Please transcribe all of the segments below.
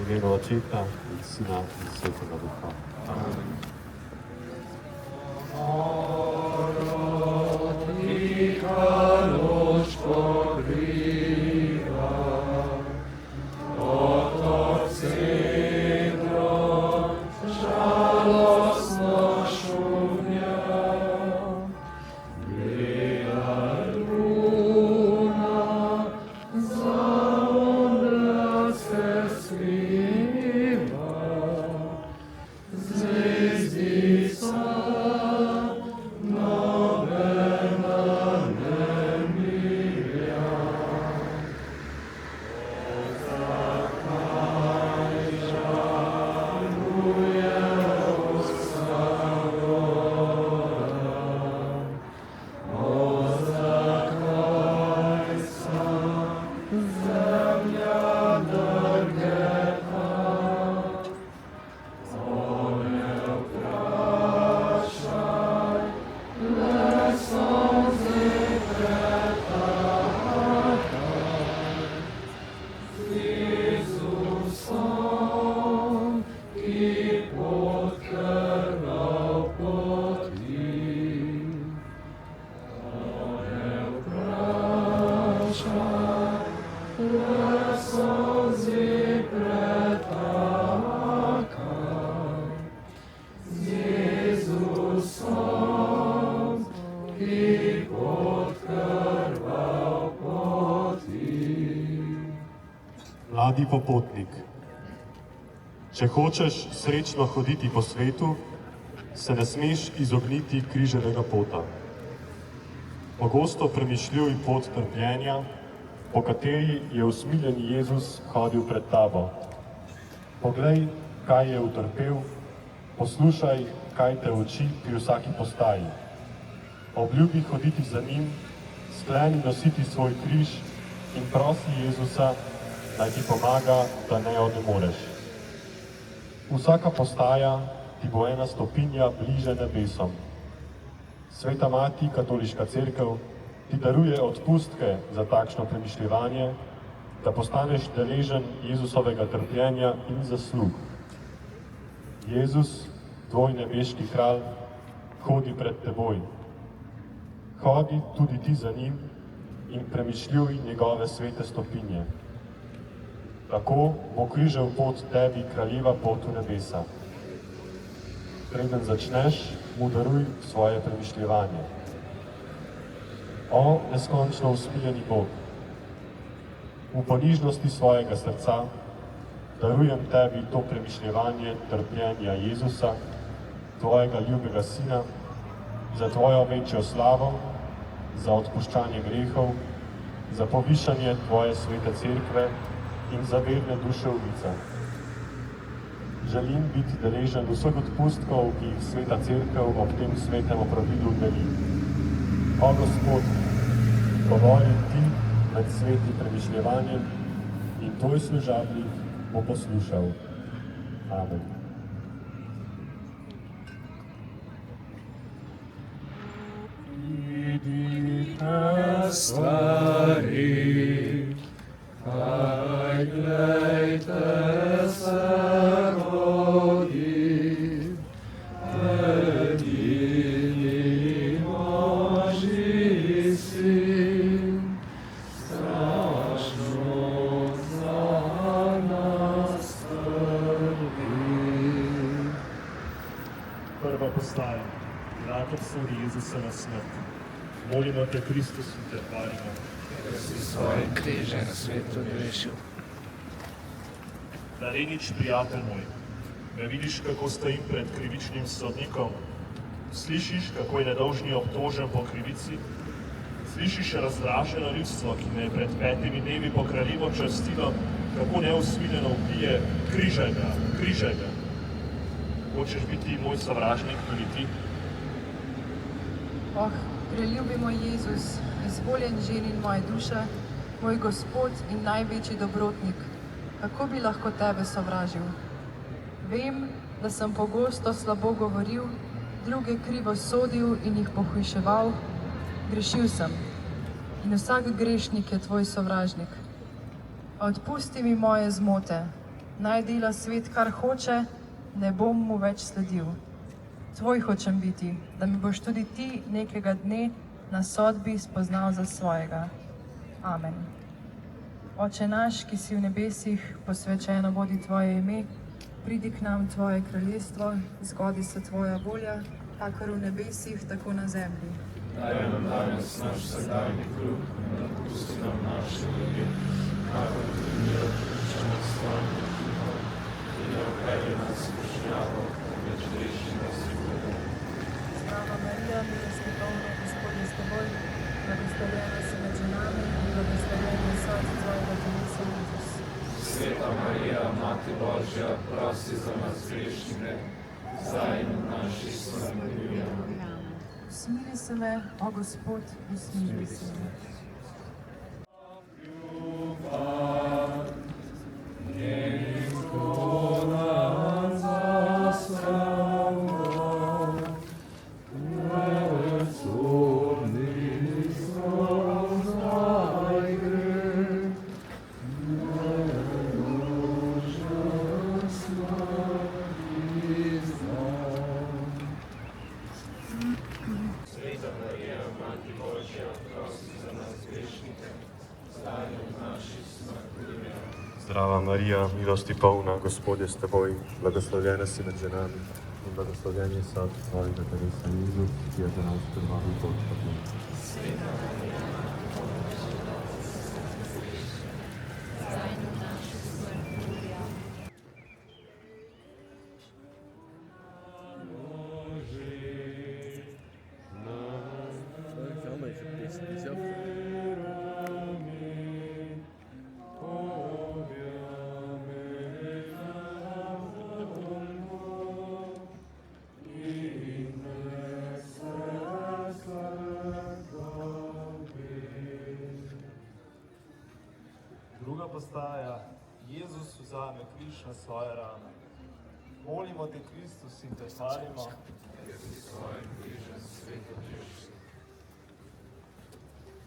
imenu Očeta in Sina in Svetega Duha. Amen. Mladi popotnik, če hočeš srečno hoditi po svetu, se ne smeš izogniti križevega pota. Pogosto premišljuj pot trpljenja, po kateri je usmiljeni Jezus hodil pred tabo. Poglej, kaj je utrpel, poslušaj, kaj te uči pri vsaki postaji. Obljubi hoditi za njim, skleni nositi svoj križ in prosi Jezusa, naj ti pomaga, da ne odmoreš. Vsaka postaja ti bo ena stopinja bliže nebesom. Sveta Mati, Katoliška cerkev, ti daruje odpustke za takšno premišljevanje, da postaneš deležen Jezusovega trpljenja in zaslug. Jezus, tvoj nebeški kralj, hodi pred teboj. Hodi tudi ti za njim in premišljuj njegove svete stopinje. Tako bo križev pot tebi kraljeva pot v nebesa. Preden začneš, mu daruj svoje premišljevanje. O neskončno usmiljeni Bog, v ponižnosti svojega srca darujem tebi to premišljevanje trpljenja Jezusa, tvojega ljubega Sina, za tvojo večjo slavo, za odpuščanje grehov, za povišanje tvoje svete cerkve in za verne duše ulice. Želim biti deležen vseh odpustkov, ki jih sveta cerkev ob tem svetem opravilu deli. O Gospod, povoli ti med sveti premišljevanjem in tvoj služabnik bo poslušal. Amen. Idite stari, kaj glejte se rodi, edini Božji sin, strašno za nas trpi. Prva postaja, vratom sodi Jezusova smrt. Molimo te, Kristus, in te hvalimo, da si svoje križe na svetu rešil. Darenič, prijatelj moj, me vidiš, kako stojim pred krivičnim sodnikom, slišiš, kako je nedolžni obtožen po krivici, slišiš razdraženo ljudstvo, ki me je pred 5 dnevi po kraljevo častilo, kako neusmiljeno ubije križega. Hočeš biti moj sovražnik tudi ti? Oh, preljubi moj Jezus, izvoljen ženin moje duše, moj Gospod in največji dobrotnik, kako bi lahko tebe sovražil? Vem, da sem pogosto slabo govoril, druge krivo sodil in jih pohujševal, grešil sem in vsak grešnik je tvoj sovražnik. Odpusti mi moje zmote, naj dela svet, kar hoče, ne bom mu več sledil. Tvoj hočem biti, da mi boš tudi ti nekega dne na sodbi spoznal za svojega. Amen. Oče naš, ki si v nebesih, posvečeno bodi tvoje ime, pridi k nam tvoje kraljestvo, zgodi se tvoja volja, kakor v nebesih, tako na zemlji. Daj nam danes naš vsakdanji kruh in odpusti nam naše dolge, kakor tudi mi odpuščamo svojim dolžnikom. In ne vpelji nas v skušnjavo, temveč reši nas od zla. Slava Marija, milosti polna, Gospod je s teboj, blagoslovljena si med ženami in blagoslovljen je sad tvojega telesa, Jezus. Sveta Marija, Mati Božja, prosi za nas grešnike, zdaj in v naši smrti. Amen. Usmili se me, o Gospod, usmili se me. Zdrava Marija, milosti polna, Gospod je s teboj, blagoslovljena si med ženami in blagoslovljen je sad tvojega telesa, Jezus, ki je za nas krvavil pot pogledal. Druga postaja, Jezus vzame križ na svoje rame. Molimo te, Kristus, in te hvalimo.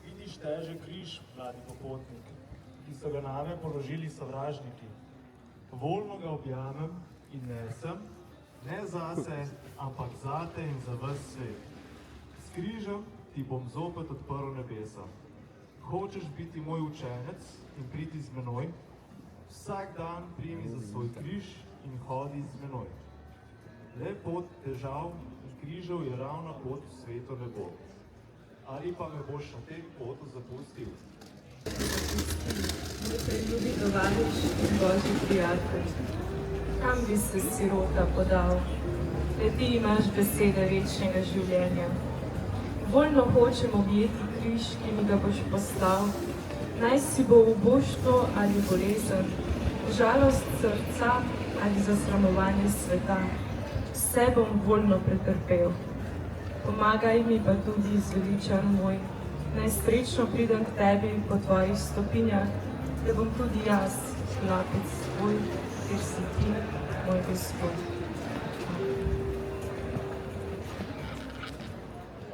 Vidiš težek križ, mladi popotnik, ki so ga name položili sovražniki. Voljno ga objamem in nesem, ne zase, ampak zate in za ves svet. S križem ti bom zopet odprl nebesa. Hočeš biti moj učenec in priti z menoj? Vsak dan primi za svoj križ in hodi z menoj. Le pot težav in križev je ravna pot v sveto nebo. Ali pa me boš na tem potu zapustil? Moj priljubi tovariš in Božji prijatelj, kam bi se sirota podal? Le ti imaš besede večnega življenja. Voljno hočem objeti križ, ki mi ga boš poslal, naj si bo uboštvo ali bolezen, žalost srca ali zasramovanje sveta. Vse bom voljno pretrpel. Pomagaj mi pa tudi zveličan moj, naj srečno pridem k tebi po tvojih stopinjah, da bom tudi jaz hlapec tvoj, ker si ti, moj Gospod.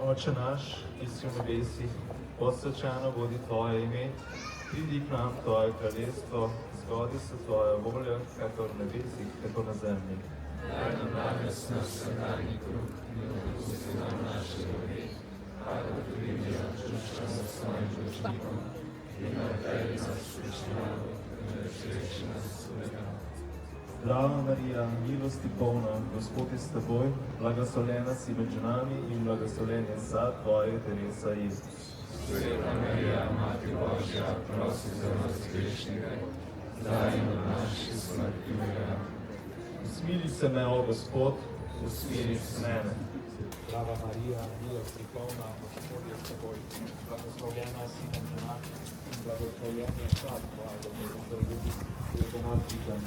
Oče naš, ki si v nebesih, posvečeno bodi tvoje ime, pridi k nam tvoje kraljestvo, zgodi se tvoja volja, kakor v nebesih, tako na zemlji. Daj nam danes naš vsakdanji kruh in odpusti nam naše dolge, kakor tudi mi odpuščamo svojim dolžnikom. In ne vpelji nas v skušnjavo, temveč reši nas od zla. Zdrava Marija, milosti polna, Gospod je s teboj, blagoslovljena si med ženami in blagoslovljen je sad tvojega telesa, Jezus. Sveta Marija, Mati Božja, prosi za nas grešnike, zdaj in v naši smrti. Amen. Usmili se me, o Gospod, usmili se mene. Zdrava Marija, milosti polna, Gospod je s teboj, blagoslovljena si med ženami in blagoslovljen je sad tvojega telesa, Jezus, ki je za nas križan.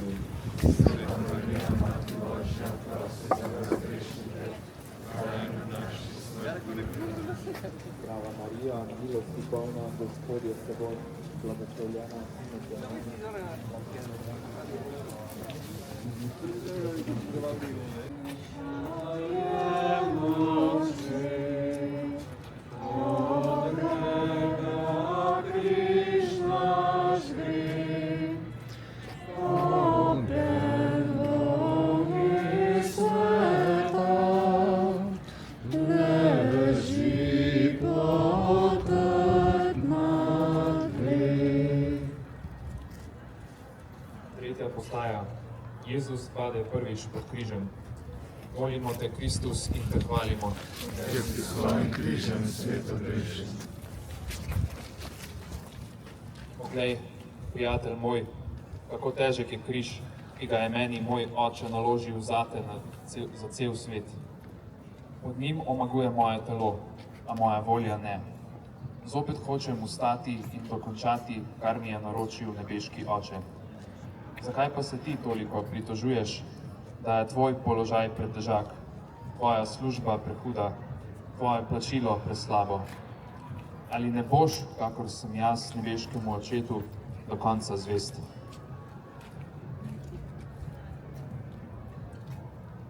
Sveta Marija, Mati Božja, prosi za nas grešnike, zdaj in v naši smrti. Zdrava Marija, milosti polna, Gospod je s teboj, blagoslovljena si med ženami. Oblečen Jezus pade prvič pod križem. Molimo te, Kristus, in te hvalimo. Ker ti svojim križem svet odrešil. Poglej, prijatelj moj, kako težek je križ, ki ga je meni moj oče naložil zate za cel svet. Pod njim omaguje moje telo, a moja volja ne. Zopet hočem ustati in dokončati, kar mi je naročil nebeški oče. Zakaj pa se ti toliko pritožuješ, da je tvoj položaj pretežak, tvoja služba prehuda, tvoje plačilo preslabo? Ali ne boš, kakor sem jaz nebeškemu očetu, do konca zvest?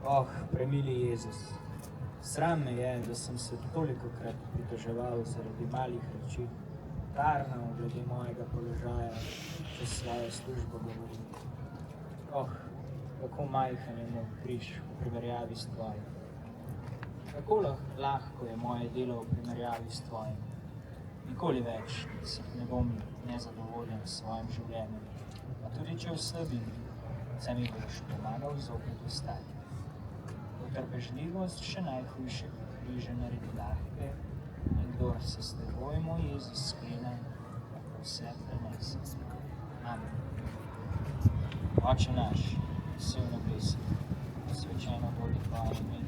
Oh, premili Jezus, sram me je, da sem se tolikokrat pritoževal zaradi malih reči, tarnal glede mojega položaja, če svojo službo govorim. Oh, kako majhen je moj križ v primerjavi s tvojim. Kako lahko je moje delo v primerjavi s tvojim. Nikoli več ne bom nezadovoljen s svojim življenjem. A tudi če oslabim, se mi boš pomagal zopet vstati. Potrpežljivost še najhujšega križa naredi lahke in kdor se s teboj, moj Jezus, sklene, lahko vse prenese. Amen. Oče naš, ki si v nebesih, posvečeno bodi tvoje ime,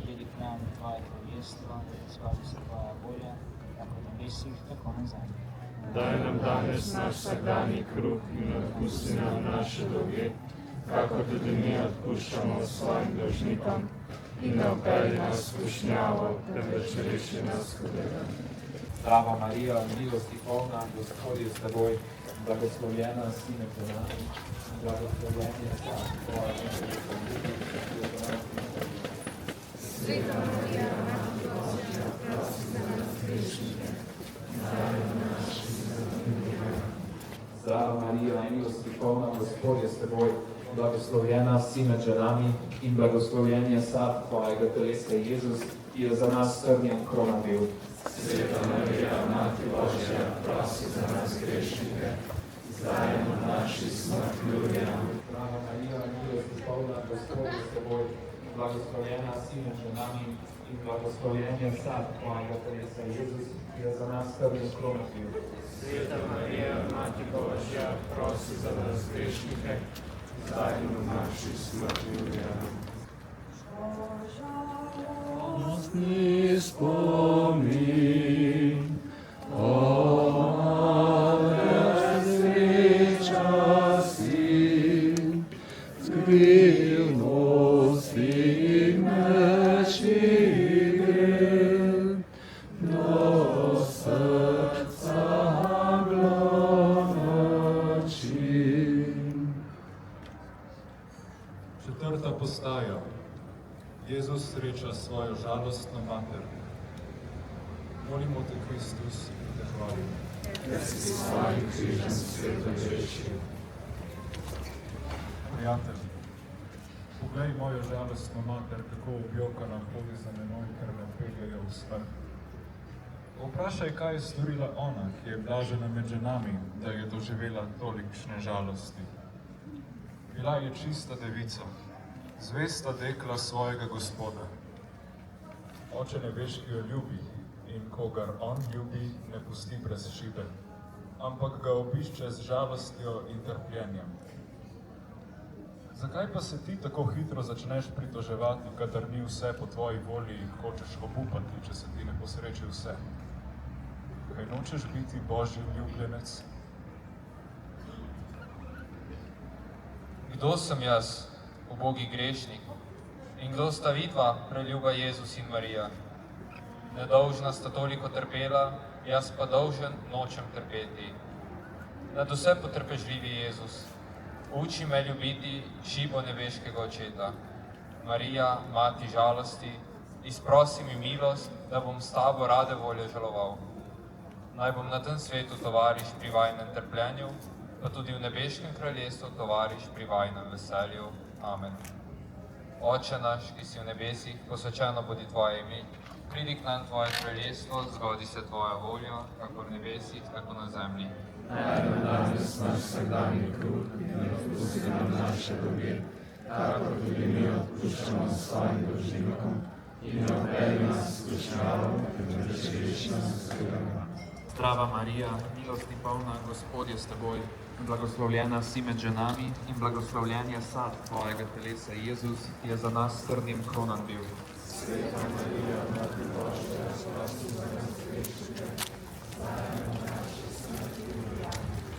pridi k nam tvoje kraljestvo, zgodi se tvoja volja, tako v nebesih, tako na zemlji. Daj nam danes naš vsakdanji kruh in odpusti nam naše dolge, kakor tudi mi odpuščamo svojim dolžnikom, in ne vpelji nas v skušnjavo, temveč reši nas hudega. Zdrava Marija, milosti polna, Gospod je s teboj, blagoslovljena si med ženami, blagoslovljen je plod tvojega života. Sveta Marija, Mati Božja, prosi za nas grešnike, zdaj in v naši smrti. Zdrava Marija, milosti polna, Gospod je s teboj, blagoslovljena si med ženami in blagoslovljen je sad tvojega telesa Jezus, ki je za nas strnjen kronabil. Sveta Marija, Mati Božja, prosi za nas grešnike, zdaj in v naši smrti. Zdrava Marija, milosti polna, Gospod je s teboj, blagoslovljena si med ženami in blagoslovljen je sad tvojega telesa Jezus, ki je za nas strnjen kronabil. Sveta Marija, Mati Božja, prosi za nas grešnike, zdaj in v naši smrti. Žalostni spomin, sreča si, skrivnost in nečigel, do srca glonočim. Četrta postaja. Jezus sreča svojo žalostno mater. Molimo te, Kristus, in te hvalimo. Ker si s svojim križem svet odrešil. Prijatelj, poglej mojo žalostno mater, kako objokana hodi za menoj, ker me peljejo v smrt. Vprašaj, kaj je storila ona, ki je blažena med ženami, da je doživela tolikšne žalosti. Bila je čista devica, zvesta dekla svojega Gospoda. Oče nebeški jo ljubi in kogar on ljubi, ne pusti brez šibe, ampak ga obišče z žalostjo in trpljenjem. Zakaj pa se ti tako hitro začneš pritoževati, kadar ni vse po tvoji volji in hočeš obupati, če se ti ne posreči vse? Kaj nočeš biti Božji ljubljenec? Kdo sem jaz, ubogi grešnik, in kdo sta vidva, preljuba Jezus in Marija? Nedolžna sta toliko trpela, jaz pa dolžen nočem trpeti. Nad vse potrpežljivi Jezus, uči me ljubiti šibo nebeškega očeta. Marija, mati žalosti, izprosi mi milost, da bom s tabo rade volje žaloval. Naj bom na tem svetu tovariš pri vajnem trpljenju, pa tudi v nebeškem kraljestvu tovariš pri vajnem veselju. Amen. Oče naš, ki si v nebesih, posvečeno bodi tvoje ime, Pridi k nam tvoje kraljestvo, zgodi se tvoja volja, kako v nebesih, tako na zemlji. Daj nam danes naš vsakdanji kruh in odpusti nam naše dolge, kakor tudi mi odpuščamo svojim dolžnikom, in ne vpelji nas v skušnjavo, temveč reši nas hudega. Zdrava Marija, milosti polna, Gospod je s teboj, blagoslovljena si med ženami in blagoslovljen je sad tvojega telesa, Jezus, ki je za nas s trdim kronan bil. Sveta Marija, Mati Božja, prosi za nas grešnike, zdaj in v naši smrti.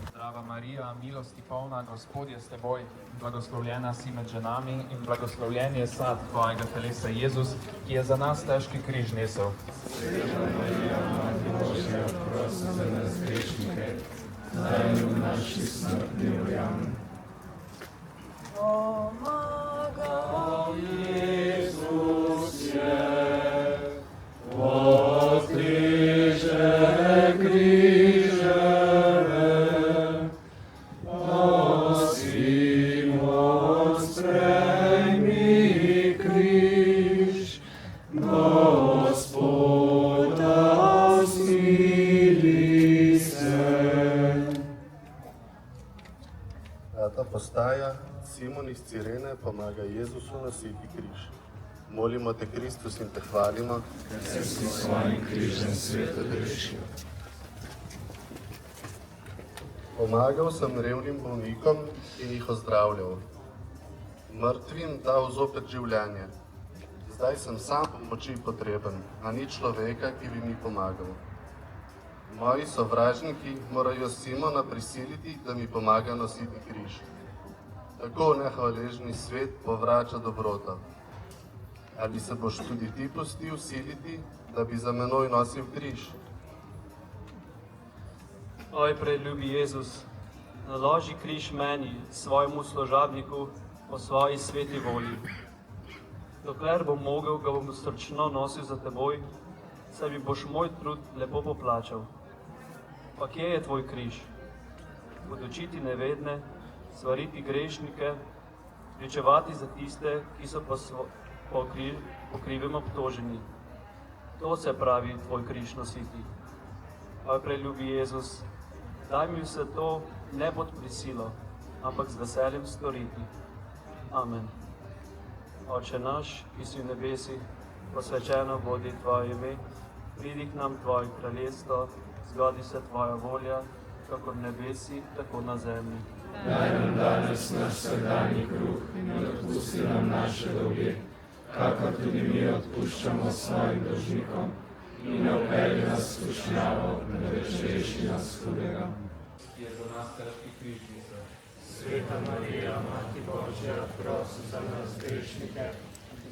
Zdrava Marija, milosti polna, Gospod je s teboj, blagoslovljena si med ženami in blagoslovljen je sad tvojega telesa, Jezus, ki je za nas težki križ nesel. Sveta Marija, Mati Božja, prosi za nas grešnike, zdaj in v naši smrtni uri. Amen. Pomagaj, Jezus je, odkriže križeve, prosimo, sprejmi križ, Gospoda smili se. Peta postaja. Simon iz Cirene pomaga Jezusu nositi križ. Molimo te, Kristus, in te hvalimo, ker si s svojim križem svet odrešil. Pomagal sem revnim bolnikom in jih ozdravljal. Mrtvim dal zopet življenje. Zdaj sem sam pomoči potreben, a ni človeka, ki bi mi pomagal. Moji sovražniki morajo Simona prisiliti, da mi pomaga nositi križ. Tako nehvaležni svet povrača dobrota. Ali se boš tudi ti pustil siliti, da bi za menoj nosil križ? Oj, preljubi Jezus, naloži križ meni, svojemu služabniku, po svoji sveti volji. Dokler bom mogel, ga bom srčno nosil za teboj, saj mi boš moj trud lepo poplačal. Pa kje je tvoj križ? Podučiti nevedne, svariti grešnike, pričevati za tiste, ki so po krivem obtoženi. To se pravi tvoj križ nositi. Oj, preljubi Jezus, daj mi vse to ne pod prisilo, ampak z veseljem storiti. Amen. Oče naš, ki si v nebesih, posvečeno bodi tvoje ime, pridi k nam tvoje kraljestvo, zgodi se tvoja volja, kako v nebesih, tako na zemlji. Daj nam danes naš vsakdanji kruh in odpusti nam naše dolge, kakor tudi mi odpuščamo svojim dolžnikom, in ne vpelji nas v skušnjavo, temveč reši nas hudega. Ki je za nas težki križ nesel. Sveta Marija, Mati Božja, prosi za nas grešnike,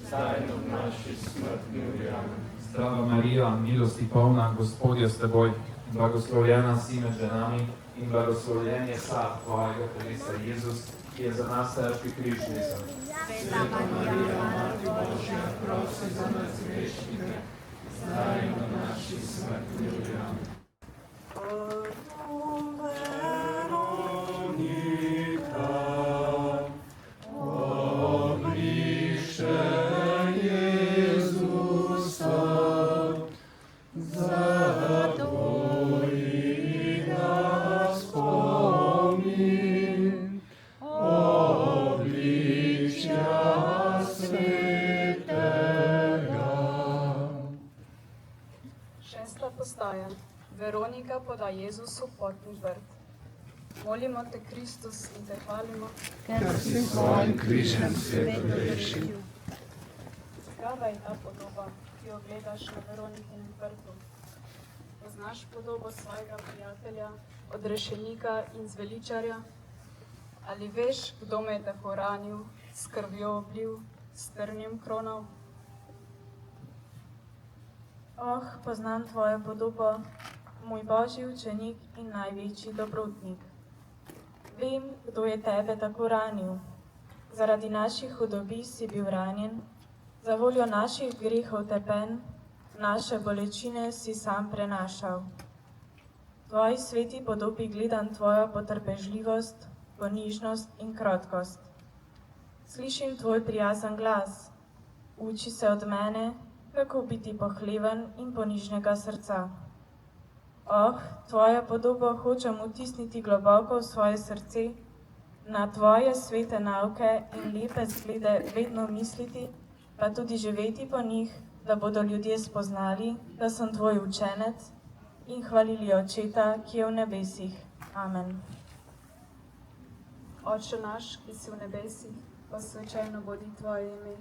zdaj in v naši smrtni uri. Amen. Zdrava Marija, milosti polna, Gospod je s teboj, blagoslovljena si med ženami in blagoslovljen je sad tvojega telesa, Jezus, ki je za nas težki križ nesel. Sveta Marija, Mati Božja, prosi za nas grešnike, zdaj in v naši smrtni uri. Amen. Postaja. Veronika poda Jezusu potni vrt. Molimo te, Kristus, in te hvalimo, ker si s svojim križem svet odrešil. Kakava je ta podoba, ki jo gledaš na Veronikinem vrtu? Poznaš podobo svojega prijatelja, odrešenika in zveličarja? Ali veš, kdo me je tako ranil, s krvjo oblil, s trnjem kronal? Oh, poznam tvojo podobo, moj božji učenik in največji dobrotnik. Vem, kdo je tebe tako ranil. Zaradi naših hudobi si bil ranjen, za voljo naših grehov tepen, naše bolečine si sam prenašal. V tvoji sveti podobi gledam tvojo potrpežljivost, ponižnost in krotkost. Slišim tvoj prijazen glas, uči se od mene, kako biti pohleven in ponižnega srca. Oh, tvojo podobo hočem vtisniti globoko v svoje srce, na tvoje svete nauke in lepe zglede vedno misliti, pa tudi živeti po njih, da bodo ljudje spoznali, da sem tvoj učenec in hvalili Očeta, ki je v nebesih. Amen. Oče naš, ki si v nebesih, posvečeno bodi tvoje ime.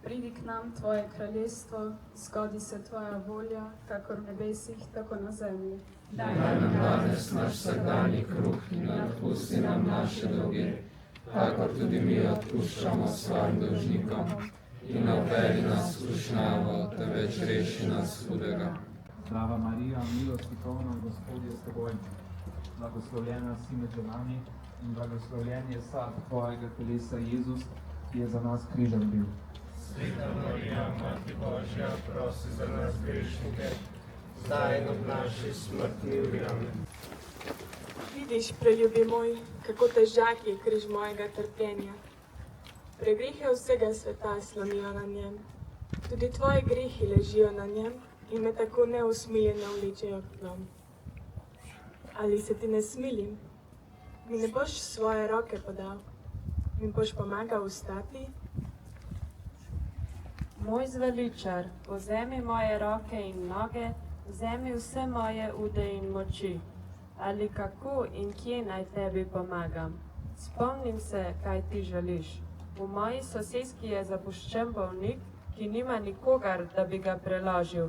Pridi k nam tvoje kraljestvo, zgodi se tvoja volja, kakor v nebesih, tako na zemlji. Daj nam danes naš vsakdanji kruh in odpusti nam naše dolge, kakor tudi mi odpuščamo svojim dolžnikom. In ne vpelji nas v skušnjavo, temveč reši nas hudega. Slava Marija, milosti polna, Gospod je s teboj. Blagoslovljena si med ženami in blagoslovljen je sad tvojega telesa Jezus, ki je za nas križan bil. Sveta Marija, Mati Božja, prosi za nas grešnike, zdaj in ob naši smrtni uri. Amen. Vidiš, preljubi moj, kako težak je križ mojega trpljenja. Pregrehe vsega sveta slonijo na njem. Tudi tvoji grehi ležijo na njem in me tako neusmiljeno vlečejo k dom. Ali se ti ne smilim? Mi ne boš svoje roke podal? Mi boš pomagal vstati? Moj zveličar, vzemi moje roke in noge, vzemi vse moje ude in moči. Ali kako in kje naj tebi pomagam? Spomnim se, kaj ti želiš. V moji soseski je zapuščen bolnik, ki nima nikogar, da bi ga preložil.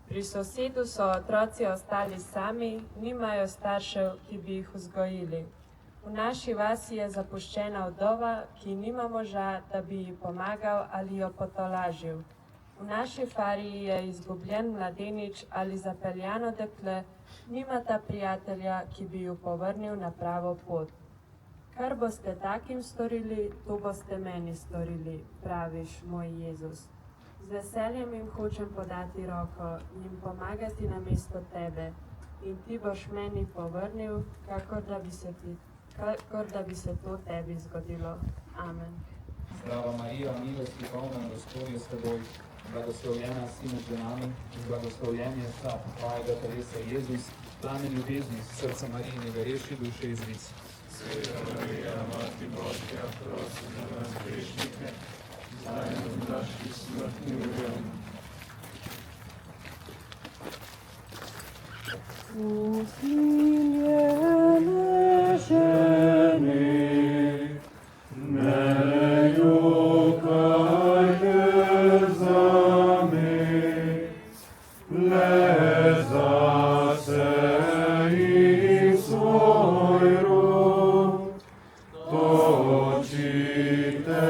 Pri sosedu so otroci ostali sami, nimajo staršev, ki bi jih vzgojili. V naši vasi je zapuščena vdova, ki nima moža, da bi ji pomagal ali jo potolažil. V naši fariji je izgubljen mladenič ali zapeljano dekle, nimata prijatelja, ki bi ju povrnil na pravo pot. Kar boste takim storili, to boste meni storili, praviš, moj Jezus. Z veseljem jim hočem podati roko, jim pomagati namesto tebe, in ti boš meni povrnil, kakor da bi se to tebi zgodilo. Amen. Zdrava Marija, milosti polna, Gospod je s teboj. Blagoslovljena si med ženami in blagoslovljen je sad tvojega telesa Jezus, plamen ljubezni srca Marijinega, reši duše iz vic. Sveta Marija, Mati Božja, prosi za nas grešnike, zdaj in ob naši smrtni uri. Amen. Usmiljene žene, ne jokajte zame, le zase in svoj rod, točite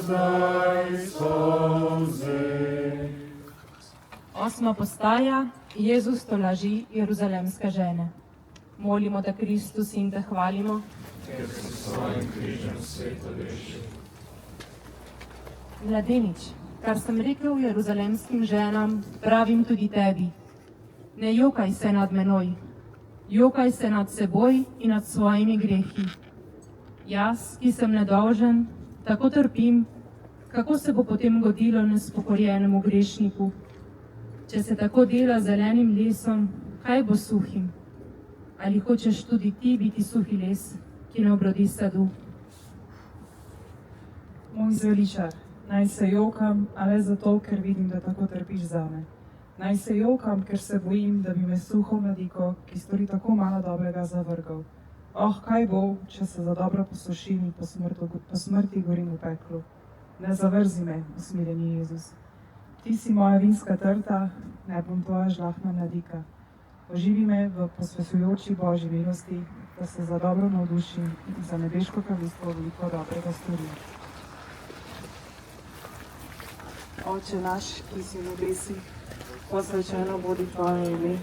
zdaj solze. Osma postaja, Jezus tolaži jeruzalemske žene. Molimo te, Kristus, in te hvalimo, ker si s svojim križem svet odrešil. Mladenič, kar sem rekel jeruzalemskim ženam, pravim tudi tebi. Ne jokaj se nad menoj, jokaj se nad seboj in nad svojimi grehi. Jaz, ki sem nedolžen, tako trpim, kako se bo potem godilo nespokorjenemu grešniku? Če se tako dela zelenim lesom, kaj bo suhim? Ali hočeš tudi ti biti suhi les, ki ne obrodi sadu? Moj zveličar, naj se jokam, a le zato, ker vidim, da tako trpiš zame. Naj se jokam, ker se bojim, da bi me suho mladiko, ki stori tako malo dobrega, zavrgal. Oh, kaj bo, če se za dobro posušim in po smrti gorim v peklu. Ne zavrzi me, usmiljeni Jezus. Ti si moja vinska trta, ne bom tvoja žlahna mladika. Oživi me v posvetujoči Božji milosti, da se za dobro navdušim in za nebeško kraljestvo veliko dobrega storim. Oče naš, ki si v nebesih, posvečeno bodi tvoje ime,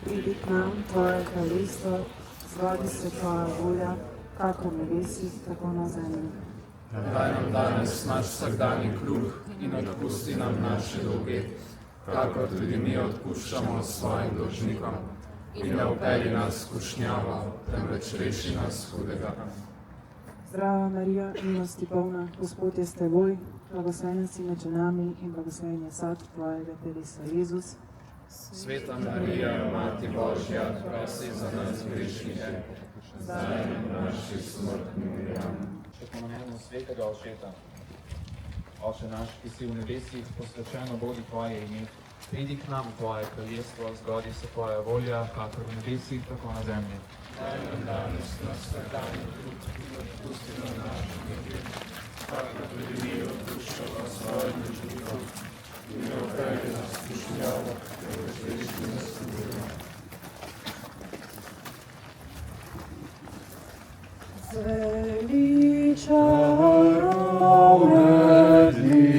pridi k nam tvoje kraljestvo, zgodi se tvoja volja, kako v nebesih, tako na zemlji. Daj nam danes naš vsakdanji kruh in odpusti nam naše dolge, kakor tudi mi odpuščamo svojim dolžnikom. In ne vpelji nas v skušnjavo, temveč reši nas hudega. Zdrava Marija, milosti polna, Gospod je s teboj. blagoslovljena si med ženami in blagoslovljen je sad tvojega telesa, Jezus. Sveta Marija, Mati Božja, prosi za nas grešnike, zdaj in v naši smrtni uri. Amen. Še po namenu svetega očeta. Oče naš, ki si v nebesih, posvečeno bodi tvoje ime. Pridi k nam tvoje kraljestvo, zgodi se tvoja volja, kakor v nebesih, tako na zemlji. Daj nam danes naš vsakdanji kruh in odpusti nam naše grehe, kakor tudi mi odpuščamo svojim dolžnikom. In ne vpelji nas v skušnjavo, temveč reši nas od zla. Zveličamo medli,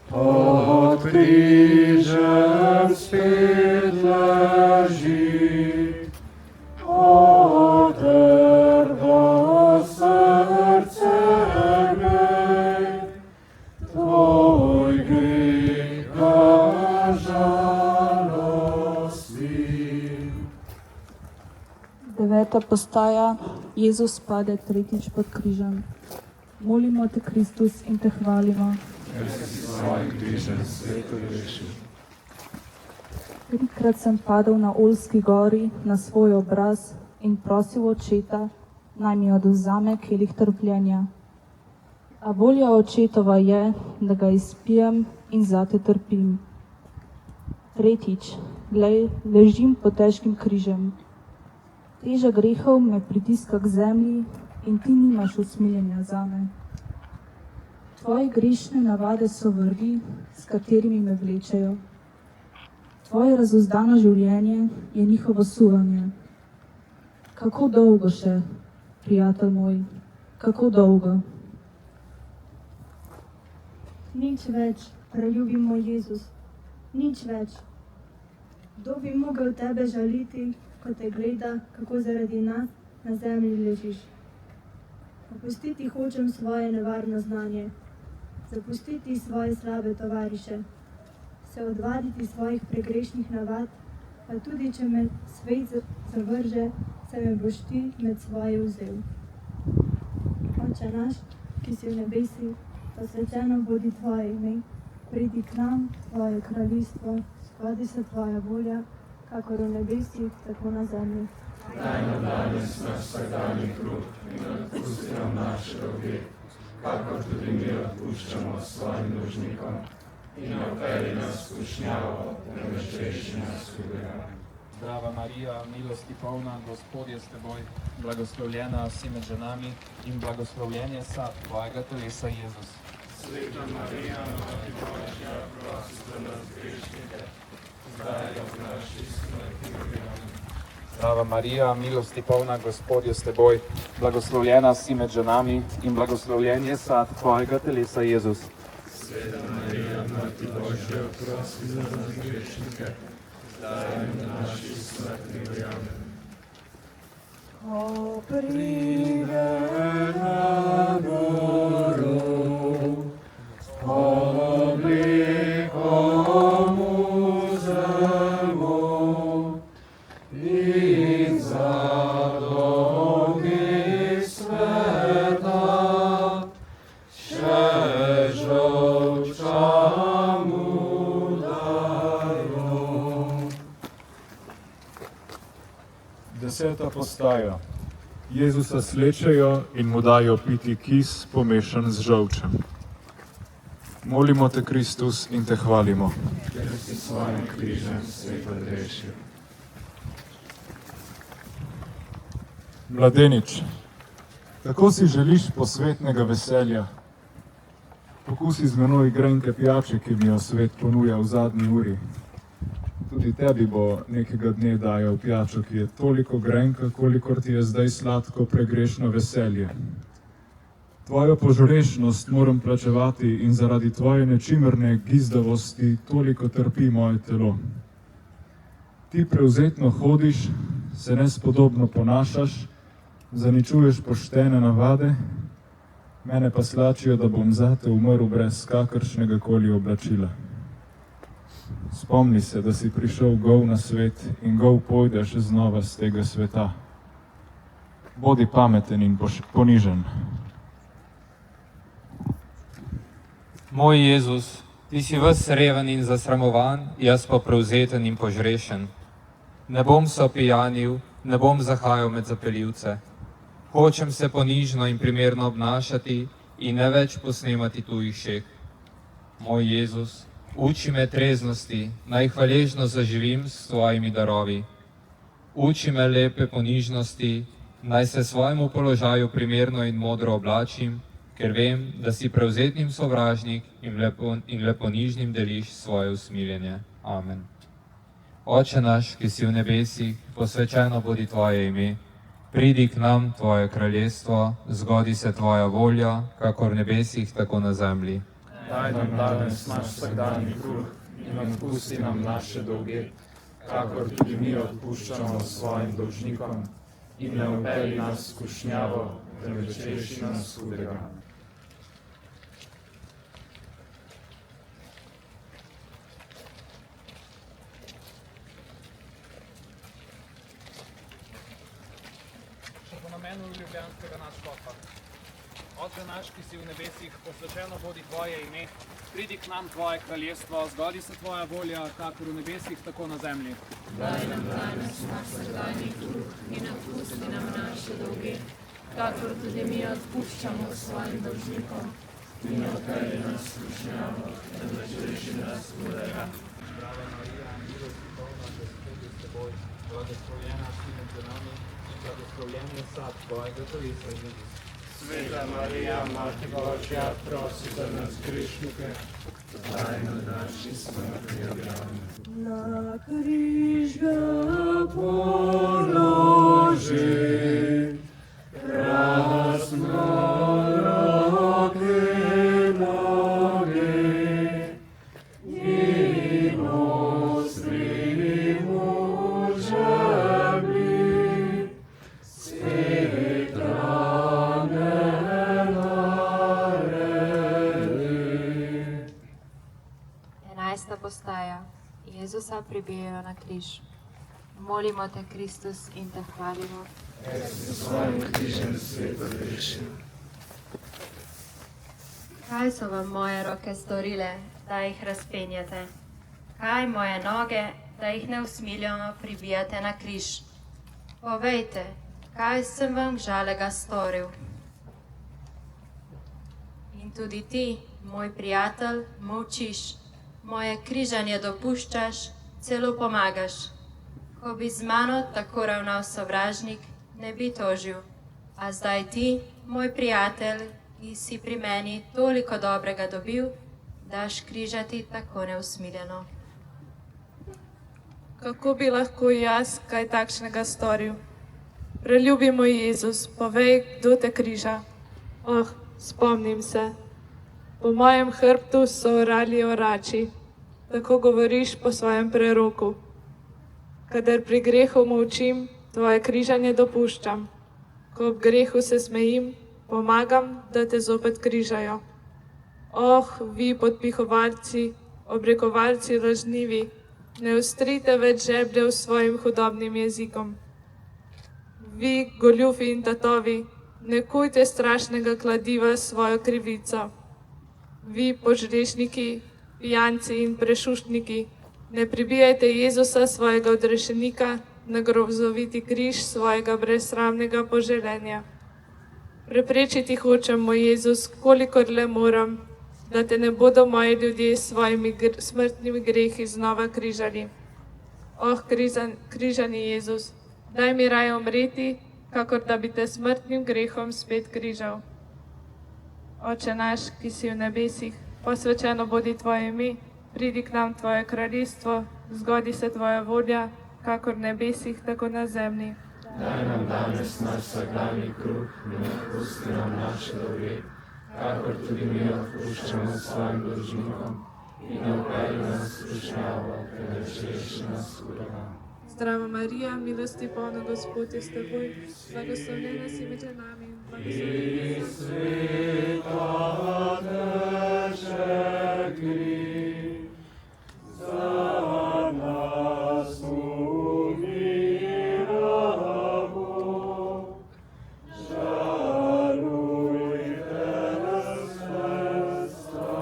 pod križem spet leži, o trdo srce mej, tvoj greh ga žalosti. 9. postaja. Jezus pade tretjič pod križem. Molimo te, Kristus, in te hvalimo. Ker si s svojim križem svetu rešil. 3-krat sem padel na Olski gori na svoj obraz in prosil Očeta, naj mi odvzame kelih trpljenja. A volja Očetova je, da ga izpijem in zate trpim. 3. Glej, ležim pod težkim križem. Teža grehov me pritiska k zemlji in ti nimaš usmiljenja zame. Tvoje grešne navade so vrvi, s katerimi me vlečejo. Tvoje razuzdano življenje je njihovo suvanje. Kako dolgo še, prijatelj moj, kako dolgo? Nič več, preljubi moj Jezus, nič več. Kdo bi mogel tebe žaliti, ko te gleda, kako zaradi nas na zemlji ležiš? Opustiti hočem svoje nevarno znanje, zapustiti svoje slabe tovariše, se odvaditi svojih pregrešnih navad, pa tudi če me svet zavrže, se me boš ti med svoje vzel. Oče naš, ki si v nebesi, posvečeno bodi tvoje ime, pridi k nam, tvoje kraljestvo, zgodi se tvoja volja, kakor v nebesih, tako na zemlji. Daj nam danes naš vsakdanji kruh in odpusti nam naše dolge, kakor tudi mi odpuščamo svojim dolžnikom. In ne vpelji nas v skušnjavo, temveč reši nas hudega. Zdrava Marija, milosti polna, Gospod je s teboj, blagoslovljena si med ženami in blagoslovljen je sad tvojega telesa, Jezus. Sveta Marija, Mati Božja, prosi za nas grešnike, zdaj in v naši smrtni uri. Amen. Zdrava Marija, milosti polna, Gospod je s teboj, blagoslovljena si med ženami in blagoslovljen je sad tvojega telesa, Jezus. Sveta Marija, Mati Božja, prosi za nas grešnike, zdaj in v naši smrtni uri. Amen. Ko pride na goro, obliko mu vzemo in za dolgi sveta še žolča mu dajo. 10. postaja. Jezusa slečejo in mu dajo piti kis pomešan z žolčem. Molimo te, Kristus, in te hvalimo. Ker si s svojim križem svet odrešil. Mladenič, kako si želiš posvetnega veselja? Pokusi z menoj grenke pijače, ki mi jo svet ponuja v zadnji uri. Tudi tebi bo nekega dne dajal pijačo, ki je toliko grenka, kolikor ti je zdaj sladko pregrešno veselje. Tvojo požrešnost moram plačevati in zaradi tvoje nečimrne gizdavosti toliko trpi moje telo. Ti prevzetno hodiš, se nespodobno ponašaš, zaničuješ poštene navade, mene pa slačijo, da bom zate umrl brez kakršnega koli oblačila. Spomni se, da si prišel gol na svet in gol pojdeš znova z tega sveta. Bodi pameten in ponižen. Moj Jezus, ti si ves reven in zasramovan, jaz pa prevzeten in požrešen. Ne bom se opijanil, ne bom zahajal med zapeljivce. Hočem se ponižno in primerno obnašati in ne več posnemati tujih šeh. Moj Jezus, uči me treznosti, naj hvaležno zaživim s tvojimi darovi. Uči me lepe ponižnosti, naj se svojemu položaju primerno in modro oblačim, ker vem, da si prevzetnim sovražnik in le ponižnim deliš svoje usmiljenje. Amen. Oče naš, ki si v nebesih, posvečeno bodi tvoje ime. Pridi k nam tvoje kraljestvo, zgodi se tvoja volja, kakor v nebesih, tako na zemlji. Daj nam danes naš vsakdanji kruh in odpusti nam naše dolge, kakor tudi mi odpuščamo svojim dolžnikom, in ne vpelji nas v skušnjavo, temveč reši nas hudega. Še po namenu ljubljanskega nadškofa. Oče naš, ki si v nebesih, posvečeno bodi tvoje ime, pridi k nam tvoje kraljestvo, zgodi se tvoja volja, kakor v nebesih, tako na zemlji. Daj nam danes naš vsakdanji kruh in odpusti nam naše dolge, kakor tudi mi odpuščamo svojim dolžnikom. In ne vpelji nas v skušnjavo, temveč reši nas hudega. Zdrava Marija, milosti polna, Gospod je s teboj, blagoslovljena si med ženami in blagoslovljen je sad tvojega telesa, Jezus. Sveta Marija, Mati Božja, prosi za nas grešnike, zdaj in v naši smrti. Amen. Na križ ga položi, razno roke noge, in ostri mu žebli, spet rane naredi. 11. postaja. Jezusa pribijajo na križ. Molimo te, Kristus, in te hvalimo. S svojim križem svet odrešil. Kaj so vam moje roke storile, da jih razpenjate? Kaj moje noge, da jih neusmiljeno pribijate na križ? Povejte, kaj sem vam žalega storil? In tudi ti, moj prijatelj, molčiš. Moje križanje dopuščaš, celo pomagaš. Ko bi z mano tako ravnal sovražnik, ne bi tožil. A zdaj ti, moj prijatelj, ki si pri meni toliko dobrega dobil, daš križati tako neusmiljeno. Kako bi lahko jaz kaj takšnega storil? Preljubi moj Jezus, povej, kdo te križa. Oh, spomnim se. Po mojem hrbtu so orali orači, tako govoriš po svojem preroku. Kadar pri grehu molčim, tvoje križanje dopuščam. Ko ob grehu se smejim, pomagam, da te zopet križajo. Oh, vi podpihovalci, obrekovalci lažnivi, ne ostrite več žebljev s svojim hudobnim jezikom. Vi, goljufi in tatovi, ne kujte strašnega kladiva s svojo krivico. Vi, požrešniki, pijanci in prešuštniki, ne pribijajte Jezusa, svojega odrešenika, na grozoviti križ svojega brezsramnega poželenja. Preprečiti hočem, moj Jezus, kolikor le moram, da te ne bodo moji ljudje s svojimi smrtnimi grehi znova križali. Oh, križani Jezus, daj mi raje umreti, kakor da bi te smrtnim grehom spet križal. Oče naš, ki si v nebesih, posvečeno bodi tvoje ime, pridi k nam tvoje kraljestvo, zgodi se tvoja volja, kakor v nebesih, tako na zemlji. Daj nam danes naš vsakdanji kruh in odpusti nam naše dolge, kakor tudi mi odpuščamo svojim dolžnikom, in ne vpelji nas v skušnjavo, temveč reši nas hudega. Zdrava Marija, milosti polna, Gospod je s teboj, blagoslovljena si med ženami in blagoslovljena si Sveta teče kri, za nas umira Bog. Žalujte nas, sestra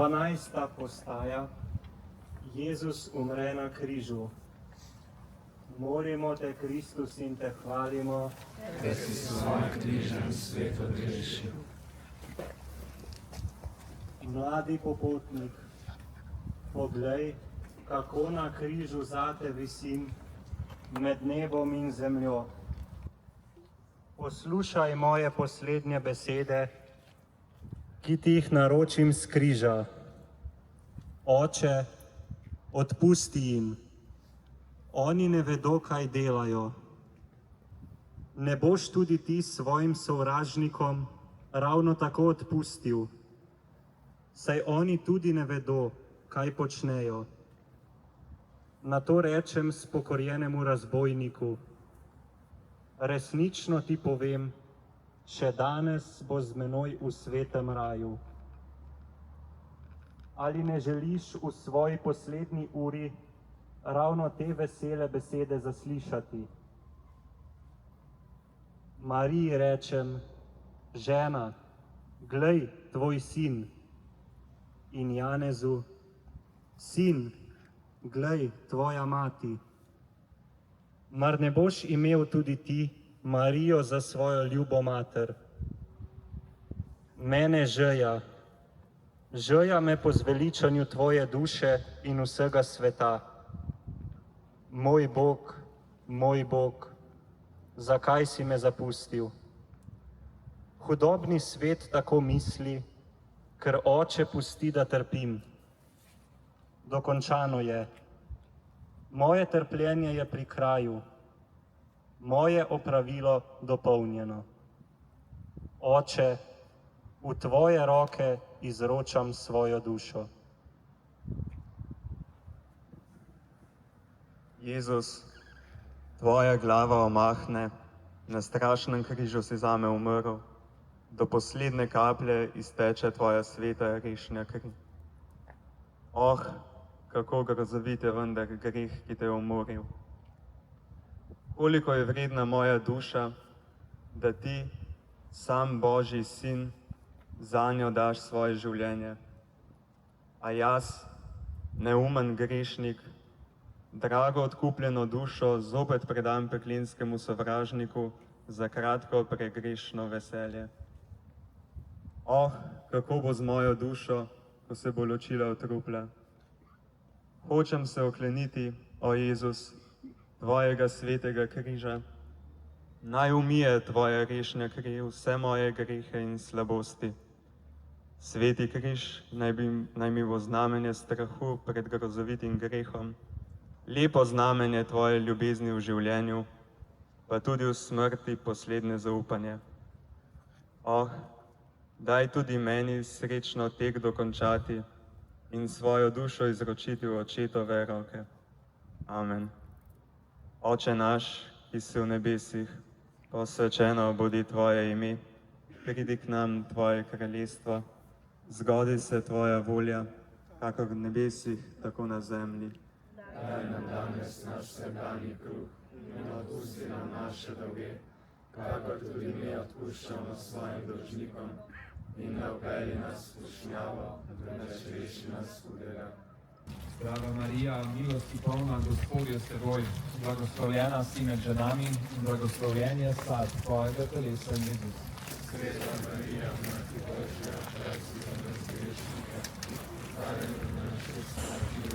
12. postaja. Jezus umre na križu. Molimo te, Kristus, in te hvalimo, da si s svojim križem svet odrešil. Mladi popotnik, poglej, kako na križu zate visim, med nebom in zemljo. Poslušaj moje poslednje besede, ki ti jih naročim s križa. Oče, odpusti jim. Oni ne vedo, kaj delajo. Ne boš tudi ti svojim sovražnikom ravno tako odpustil, saj oni tudi ne vedo, kaj počnejo. Na to rečem spokorjenemu razbojniku: resnično ti povem, še danes bo z menoj v svetem raju. Ali ne želiš v svoji poslednji uri ravno te vesele besede zaslišati? Mariji rečem: žena, glej tvoj sin. In Janezu: sin, glej tvoja mati. Mar ne boš imel tudi ti Marijo za svojo ljubo mater? Mene žeja. Žeja me po zveličanju tvoje duše in vsega sveta. Moj Bog, zakaj si me zapustil? Hudobni svet tako misli, ker Oče pusti, da trpim. Dokončano je. Moje trpljenje je pri kraju, moje opravilo dopolnjeno. Oče, v tvoje roke izročam svojo dušo. Jezus, tvoja glava omahne, na strašnem križu si zame umrl, do poslednje kaplje izteče tvoja sveta rešnja kri. Oh, kako grozovit je vendar greh, ki te je umoril. Koliko je vredna moja duša, da ti, sam Božji sin, zanjo daš svoje življenje. A jaz, neumen grešnik, drago odkupljeno dušo zopet predam peklinskemu sovražniku za kratko pregrešno veselje. Oh, kako bo z mojo dušo, ko se bo ločila od trupla. Hočem se okleniti, o Jezus, tvojega svetega križa. Naj umije tvoja rešnja kri vse moje grehe in slabosti. Sveti križ naj mi bo znamenje strahu pred grozovitim grehom, lepo znamenje tvoje ljubezni v življenju, pa tudi v smrti poslednje zaupanje. Oh, daj tudi meni srečno tek dokončati in svojo dušo izročiti v Očetove roke. Amen. Oče naš, ki si v nebesih, posvečeno bodi tvoje ime, pridi k nam tvoje kraljestvo, zgodi se tvoja volja, kakor v nebesih, tako na zemlji. Daj nam danes naš vsakdanji kruh in odpusti nam naše dolge, kakor tudi mi odpuščamo svojim dolžnikom, in ne vpelji nas v skušnjavo, temveč reši nas hudega. Zdrava Marija, milosti polna, Gospod je s teboj, blagoslovljena si med ženami in blagoslovljen je sad tvojega telesa, Jezus. Sveta Marija, Mati Božja, prosi za nas grešnike, zdaj in v naši smrti.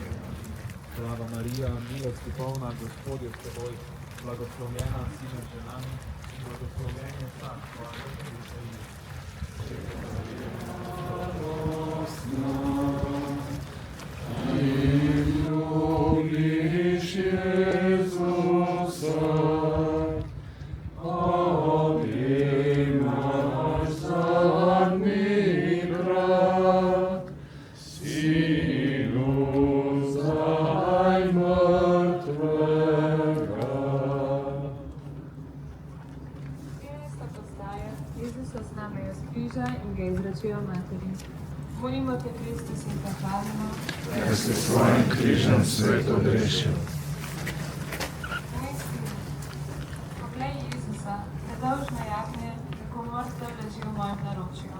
Zdrava Marija, milosti polna, Gospod je s teboj, blagoslovljena si med ženami in blagoslovljen je sad tvojega telesa, Jezus. Sveta Marija, ki ljubiš Jezusa, objimaš zadnji brat, sinu zdaj mrtvega. 13. postaja. Jezusa snamejo s križa in ga izročijo materi. Molimo te, Kristus, in te hvalimo, da si s svojim križem svet odrešil. Poglej Jezusa, nedolžne jagnje, kako mrtev leži v mojem naročju.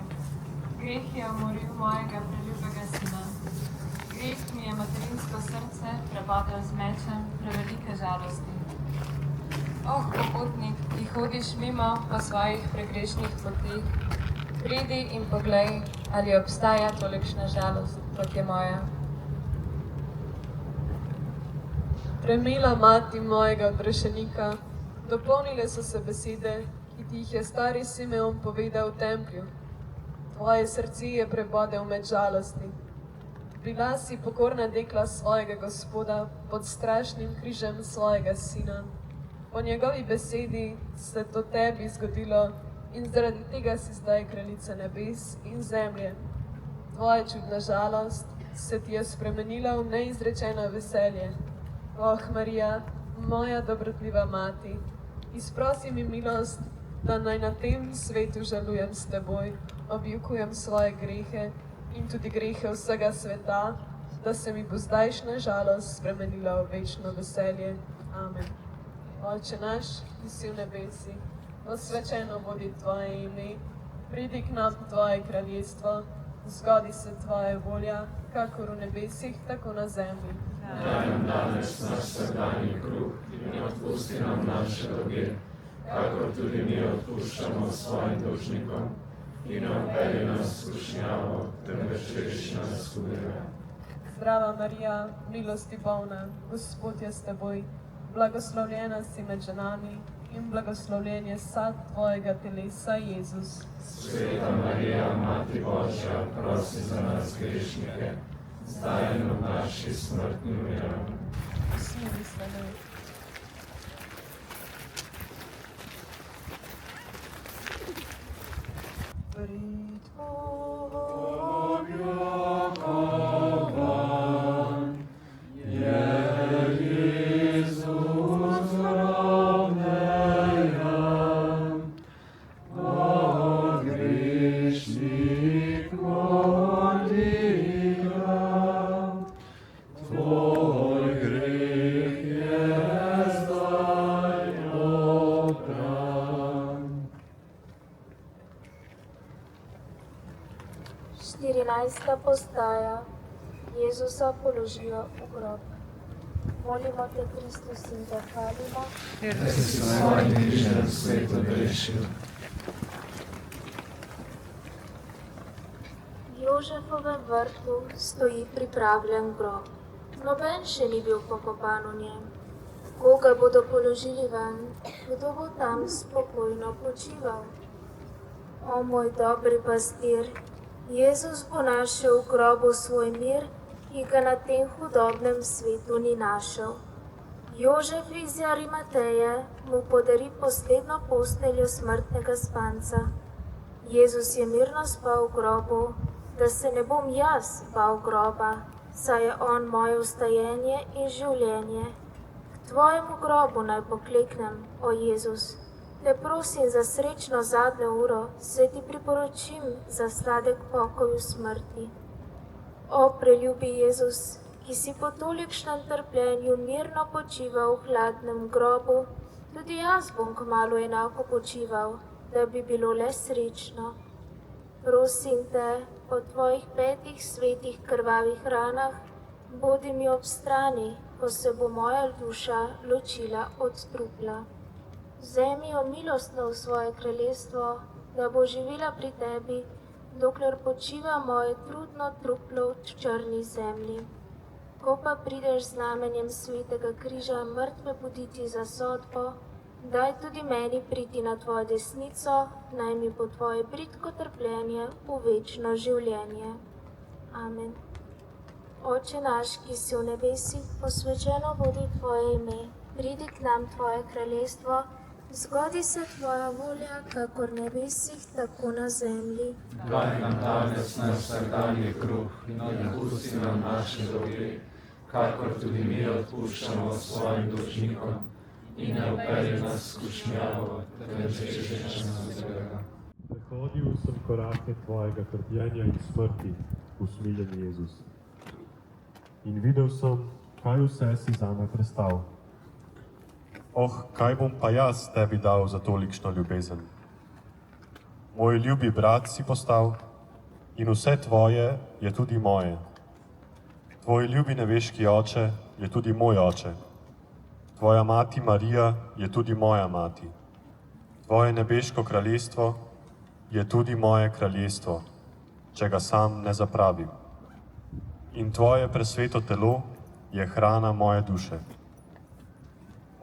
Greh je umoril mojega preljubega sina. bodel z mečem prevelike žalosti. Oh, popotnik, ki hodiš mimo po svojih pregrešnih poteh, pridi in poglej, ali obstaja tolikšna žalost, kot je moja. Premila mati mojega odrešenika, dopolnile so se besede, ki ti jih je stari Simeon povedal v templju. Tvoje srce je prebodel med žalosti. Bila si pokorna dekla svojega Gospoda pod strašnim križem svojega sina. Po njegovi besedi se to tebi zgodilo in zaradi tega si zdaj kraljica nebes in zemlje. Tvoja čudna žalost se ti je spremenila v neizrečeno veselje. Oh, Marija, moja dobrotljiva mati, izprosi mi milost, da naj na tem svetu žalujem s teboj, objokujem svoje grehe in tudi grehe vsega sveta, da se mi bo zdajšnja žalost spremenila v večno veselje. Amen. Oče naš, ki si v nebesi, osvečeno bodi tvoje ime, pridi k nam tvoje kraljestvo, zgodi se tvoja volja, kakor v nebesih, tako na zemlji. Daj nam danes naš vsakdanji kruh in odpusti nam naše dolge, kakor tudi mi odpuščamo svojim dolžnikom, in ne vpelji nas v skušnjavo, temveč reši nas hudega. Zdrava Marija, milosti polna, Gospod je s teboj, blagoslovljena si med ženami in blagoslovljen je sad tvojega telesa, Jezus. Sveta Marija, Mati Božja, prosi za nas grešnike, zdaj in v naši smrtni uri. Usmili se me. Prid Bogovan, je Jezus ravnejan, od grešnik vodigan, tvoj greh je zdaj opran. 14. postaja. Jezusa položijo v grob. Molimo te, Kristus, in te hvalimo, Da si s svojim križem svet odrešil. V Jožefovem vrtu stoji pripravljen grob. Noben še ni bil pokopan v njem. Koga bodo položili ven, kdo bo tam spokojno počival? O moj dobri pastir, Jezus bo našel v grobu svoj mir, ki ga na tem hudobnem svetu ni našel. Jožef iz Arimateje mu podari poslednjo posteljo smrtnega spanca. Jezus je mirno spal v grobu, da se ne bom jaz bal groba, saj je on moje vstajenje in življenje. K tvojemu grobu naj pokleknem, o Jezus. Te prosim za srečno zadnjo uro, se ti priporočim za sladek pokoj v smrti. O preljubi Jezus, ki si po tolikšnem trpljenju mirno počival v hladnem grobu, tudi jaz bom kmalu enako počival, da bi bilo le srečno. Prosim te, po tvojih 5 svetih krvavih ranah, bodi mi ob strani, ko se bo moja duša ločila od trupla. Vzemi jo milostno v svoje kraljestvo, da bo živela pri tebi, dokler počiva moje trudno truplo v črni zemlji. Ko pa prideš z znamenjem svetega križa mrtve buditi za sodbo, daj tudi meni priti na tvojo desnico, naj mi bo tvoje bridko trpljenje v večno življenje. Amen. Oče naš, ki si v nebesih, posvečeno bodi tvoje ime, pridi k nam tvoje kraljestvo, zgodi se tvoja volja, kakor v nebesih, tako na zemlji. Daj nam danes naš vsakdanji kruh in odpusti nam naše dolge, kakor tudi mi odpuščamo svojim dolžnikom, in ne vpelji nas v skušnjavo, temveč reši nas hudega. Prehodil sem korake tvojega trpljenja in smrti, usmiljeni Jezus. In videl sem, kaj vse si zame prestal. Oh, kaj bom pa jaz tebi dal za tolikšno ljubezen? Moj ljubi brat si postal in vse tvoje je tudi moje. Tvoj ljubi nebeški oče je tudi moj oče. Tvoja mati Marija je tudi moja mati. Tvoje nebeško kraljestvo je tudi moje kraljestvo, če ga sam ne zapravim. In tvoje presveto telo je hrana moje duše.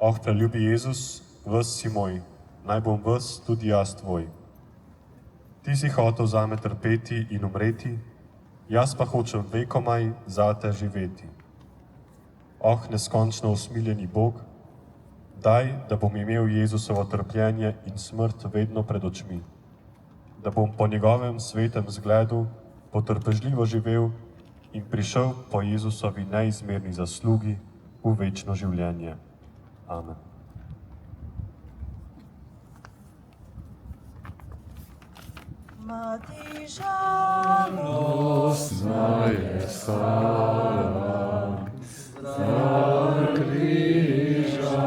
Oh, preljubi Jezus, ves si moj, naj bom ves tudi jaz tvoj. Ti si hotel zame trpeti in umreti, jaz pa hočem vekomaj zate živeti. Oh, neskončno usmiljeni Bog, daj, da bom imel Jezusovo trpljenje in smrt vedno pred očmi, da bom po njegovem svetem zgledu potrpežljivo živel in prišel po Jezusovi neizmerni zaslugi v večno življenje. Amen. Mati žalostna je Sara, za križa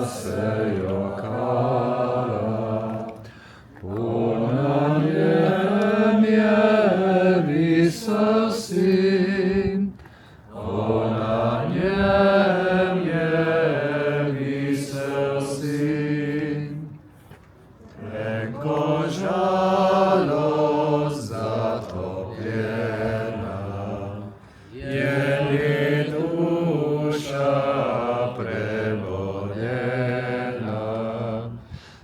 se jokala, na njem je visel sin, na njem je visel sin, preko žalost zatopljena, je li duša prebolena,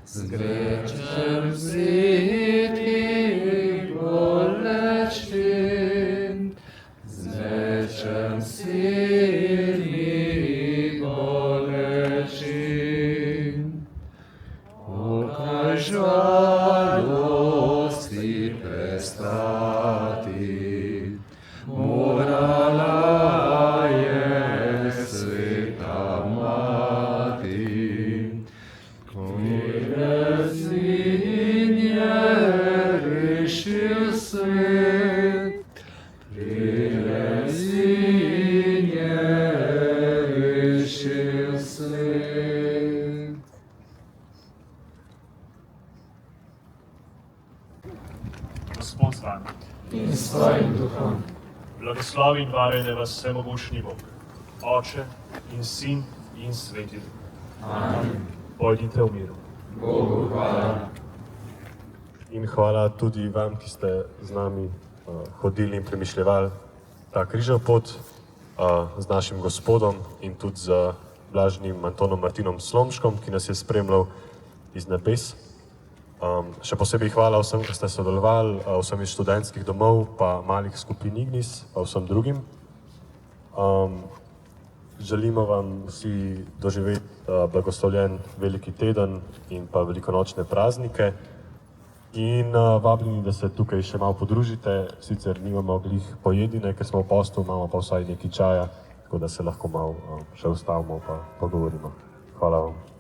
z grečem sitih bolečin, z grečem sitih bolečin. Pokaj žalosti prestati, morala je sveta mati, katere sin je rešil svet, katere sin je rešil svet. Gospod z vami. In s tvojim duhom. Blagoslovi in varuj vas vsemogočni Bog, Oče in Sin in Sveti Duh. Amen. Pojdite v miru. Bogu hvala. In hvala tudi vam, ki ste z nami hodili in premišljevali ta križev pot z našim Gospodom in tudi z blažnim Antonom Martinom Slomškom, ki nas je spremljal iz nebes. Še posebej hvala vsem, ki ste sodelovali, vsem iz študentskih domov, pa malih skupin Ignis, pa vsem drugim. Želimo vam vsi doživeti blagoslovljen veliki teden in pa velikonočne praznike. In vabljeni, da se tukaj še malo podružite, sicer nimamo glih pojedine, ker smo v postu, imamo pa vsaj nekaj čaja, tako da se lahko malo še ustavimo pa pogovorimo. Hvala vam.